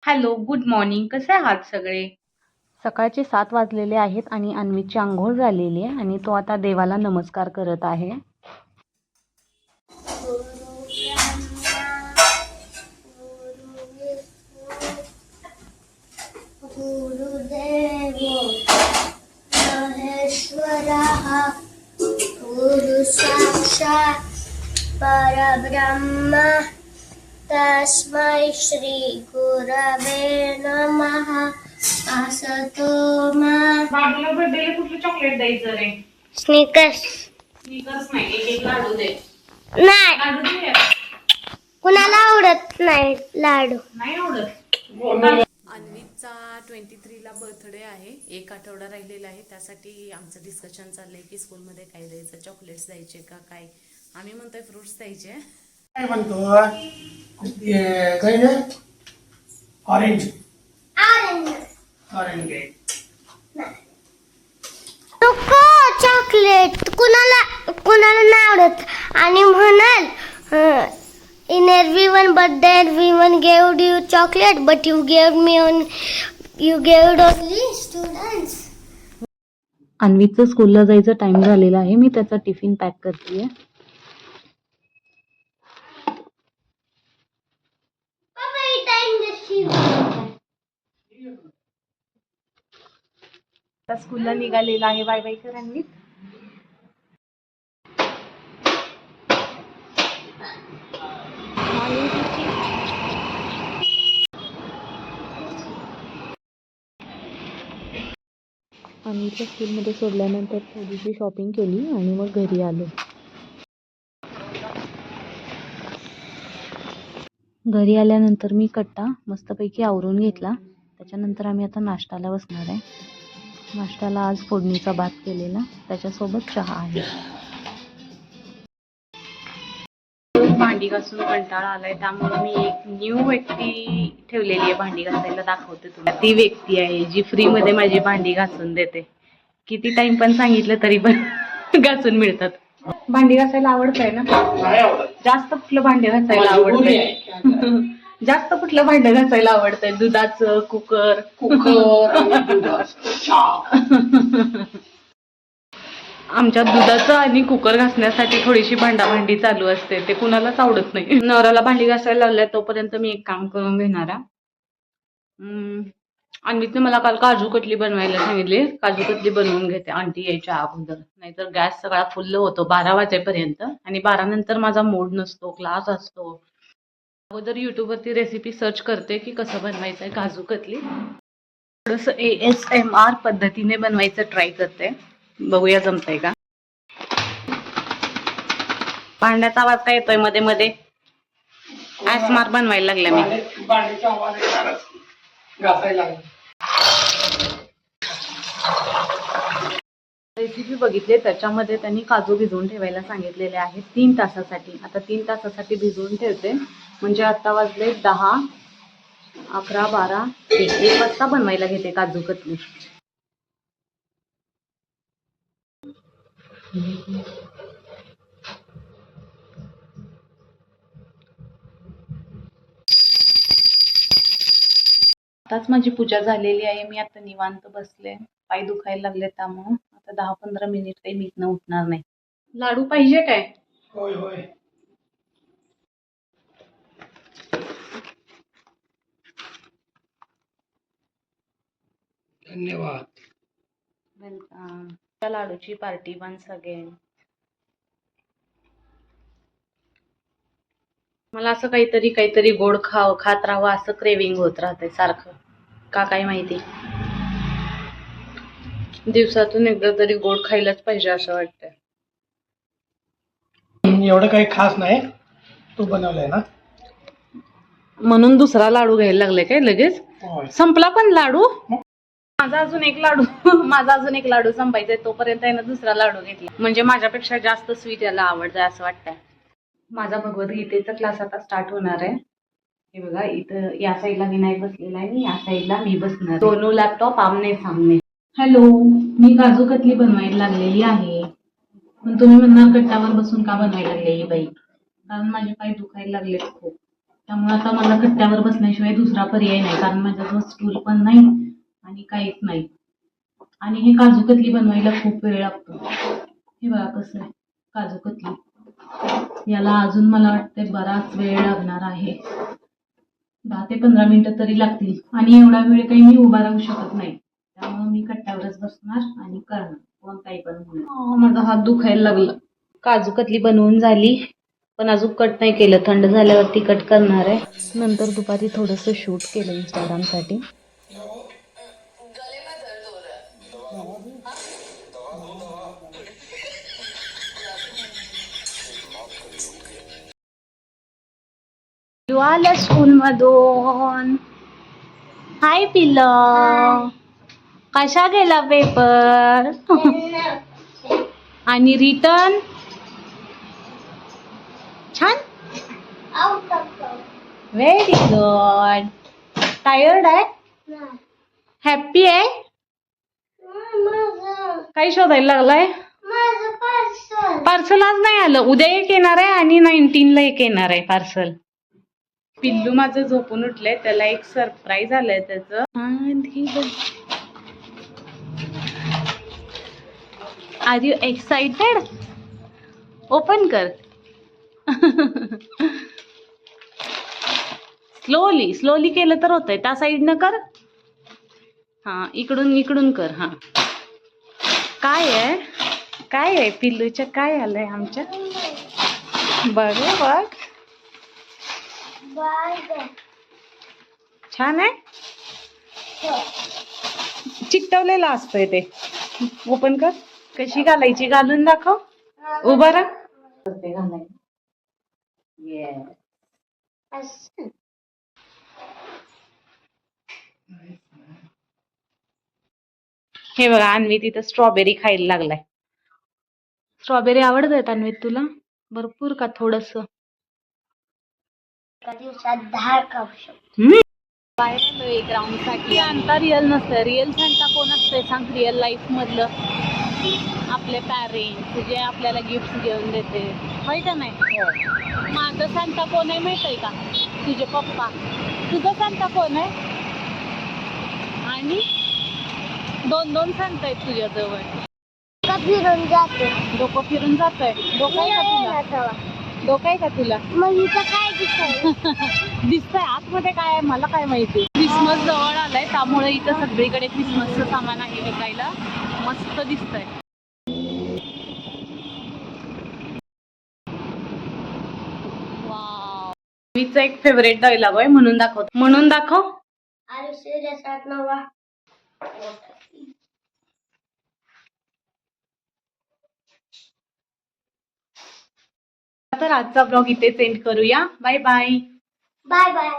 Hello, good morning. कसे आहात सगळे? सकाळचे 7 वाजलेले आहेत आणि अन्वीची अंघोळ झालेली आहे आणि तो आता देवाला नमस्कार करत आहे. गुरुदेवो महेश्वरः गुरु साक्षात् परब्रह्म तस्मै श्री गुरवे नमः असतो मा बाबूला बर्थडेला कुठलं चॉकलेट द्यायचं रे? स्निकर्स स्निकर्स नाही, एक लाडू दे. नाही लाडू दे. कुणाला आवडत नाही लाडू. नाही आवडत. अन्वीचा 23ला बर्थडे आहे. एक आठवडा राहिलेला आहे. त्यासाठी आमचं डिस्कशन चाललंय की स्कूलमध्ये काय द्यायचं, चॉकलेट्स द्यायचे का काय. आम्ही म्हणतोय फ्रुट्स द्यायचे. काय म्हणतो काही ना ऑरेंज ऑरेंज घे. नको चॉकलेट कुणाला नाही आवडत आणि म्हणाल in everyone but everyone gave you chocolate but you gave only students. अन्वीचं स्कूलला जायचं टाइम झालेला आहे. मी त्याचा टिफिन पॅक करतेय. स्कूलला निघालेला आहे. बाय बाय कर अन्वी. अन्वीच्या स्कूलमध्ये सोडल्यानंतर थोडीशी शॉपिंग केली आणि मग घरी आलो. घरी आल्यानंतर मी कट्टा मस्तपैकी आवरून घेतला. त्याच्यानंतर आम्ही आता नाश्त्याला बसणार आहे. नाश्त्याला आज फोडणीचा भात केलेला, त्याच्यासोबत चहा आहे. भांडी घासून कंटाळा आलाय, त्यामुळे मी एक न्यू व्यक्ती ठेवलेली आहे भांडी घासायला. दाखवते तुला. ती व्यक्ती आहे जी फ्री मध्ये माझी भांडी घासून देते. किती टाइम पण सांगितलं तरी पण घासून मिळतात. भांडी घासायला आवडतंय ना? नाही आवडत. जास्त कुठलं भांडे घासायला आवडतंय? जास्त कुठलं भांडं घासायला आवडतंय? दुधाचं, कुकर आमच्यात दुधाचं आणि कुकर घासण्यासाठी थोडीशी भांडाभांडी चालू असते. ते कुणालाच आवडत नाही. नवऱ्याला भांडी घासायला लावल्या तोपर्यंत मी एक काम करून घेणार आहे. अन्वीतने मला काल काजू कतली बनवायला सांगितले. काजू कतली बनवून घेते आंटी यायच्या अगोदर, नाहीतर गॅस सगळा फुल्ल होतो 12 वाजेपर्यंत आणि 12 नंतर माझा मूड नसतो, क्लास असतो. अगोदर युट्यूबवरती रेसिपी सर्च करते की कसं बनवायचं आहे काजू कतली. थोडंसं ASMR पद्धतीने बनवायचं ट्राय करते. बघूया जमतंय का. भांड्याचा आवाज काय येतोय मध्ये मध्ये? ASMR बनवायला लागल्या मी. भांडीचा आवाज येणारच घासायला. रेसिपी बघितली, त्याच्यामध्ये त्यांनी काजू भिजवून ठेवायला सांगितलेले आहेत 3 तासासाठी. आता 3 तासासाठी भिजवून ठेवते, म्हणजे आता वाजले 10, 11, 12, 1 वाजता बनवायला घेते काजू कतली. आताच माझी पूजा झालेली आहे. मी आता निवांत बसले. पाय दुखायला लागले, त्यामुळे आता 10-15 मिनिट काही मी इथनं उठणार नाही. लाडू पाहिजे काय? होय होय. धन्यवाद. वेलकम. त्या लाडूची पार्टी वन्स अगेन. मला असं काहीतरी गोड खात राहावं असं क्रेविंग होत राहते सारखं. का काय माहिती. दिवसातून एकदा तरी गोड खायलाच पाहिजे असं वाटतंय. एवढं काही खास नाही. तू बनवलंय ना म्हणून दुसरा लाडू घ्यायला लागले काय लगेच? होय. संपला पण लाडू? माझा अजून एक लाडू संपायचा, तोपर्यंत आहे ना दुसरा लाडू घेतला. म्हणजे माझ्यापेक्षा जास्त स्वीट याला आवडतंय असं वाटतंय. माझा भगवद्गीतेचा क्लास आता स्टार्ट होणार आहे. हे बघा, इथं या साईडला विनायक बसलेला आहे आणि या साईडला मी बसणार. दोनों लॅपटॉप आमने सामने. हॅलो, मी काजू कतली बनवायला लागलेली आहे. पण तुम्ही म्हणणार कट्टावर बसून का बनवायला लागले ही बाई? कारण माझे पाय दुखायला लागले खूप. त्यामुळे आता मला कट्ट्यावर बसण्याशिवाय दुसरा पर्याय नाही, कारण माझ्याजवळ स्टूल पण नाही आणि काहीच नाही. आणि हे काजू कतली बनवायला खूप वेळ लागतो. हे बघा कसं आहे काजू कतली. याला अजून मला वाटते बराच वेळ लागणार आहे. 10 ते 15 मिनिटं तरी लागतील. आणि एवढा वेळ काही मी उभा राहू शकत नाही, त्यामुळे मी कट्ट्यावरच बसणार आणि करणार, कोण काही पण होणार. माझा हात दुखायला लागला. काजू कतली बनवून झाली, पण अजून कट नाही केलं. थंड झाल्यावरती कट करणार आहे. नंतर दुपारी थोडंसं शूट केलं इंस्टाग्रामसाठी. आल्या स्कूल मधून. हाय पिल्लं, कशा गेला पेपर? आणि रिटर्न छान. Very good. टायर्ड आहे? हॅप्पी आहे? काही शोधायला लागलाय? पार्सल आज नाही आलं. उद्या एक येणार आहे आणि 19ला एक येणार आहे पार्सल. पिल्लू माझं झोपून उठलंय, त्याला एक सरप्राईज आलंय त्याचं. Are you excited? ओपन कर. स्लोली स्लोली केलं तर होतंय. त्या साईडनं कर. हा, इकडून इकडून कर. हा, काय आहे? काय आहे पिल्लूच्या? काय आलंय आमच्या? बघ बघ, छान आहे. चिकटवलेलं असतंय ते. ओपन कर. कशी घालायची घालून दाखव. उभं राहा. ते घालायचं. हे बघा, अन्वी तिथं स्ट्रॉबेरी खायला लागलाय. स्ट्रॉबेरी आवडत अन्वी तुला? भरपूर का थोडस? एका दिवसात 10 खाऊ शकतो. बाहेर एक राऊंड साठी. सांता रिअल नसतं. रिअल सांता कोण असतंय सांग? रिअल लाईफ मधलं आपले पॅरेंट्स, जे आपल्याला गिफ्ट घेऊन देते, होय का नाही? माझं सांता कोण आहे माहित आहे का? तुझे पप्पा. तुझं सांता कोण आहे? आणि 2 सांता आहेत तुझ्या जवळ. फिरून जाते. डोकं फिरून जातंय. डोकं आहे का तुला? डोकं आहे का तुला? मग इथं काय दिसतंय? दिसतंय आतमध्ये काय आहे मला काय माहिती. क्रिसमस जवळ आलाय, त्यामुळे इथं सगळीकडे क्रिसमसचं सामान आहे विकायला. मस्त दिसतंय. वाव. मीचा एक फेवरेट डायलॉग आहे, म्हणून दाखव. म्हणून दाखव. अरे सिरियस आहात नवा. तर आजचा ब्लॉग इथे एंड करूया. Bye bye. Bye bye.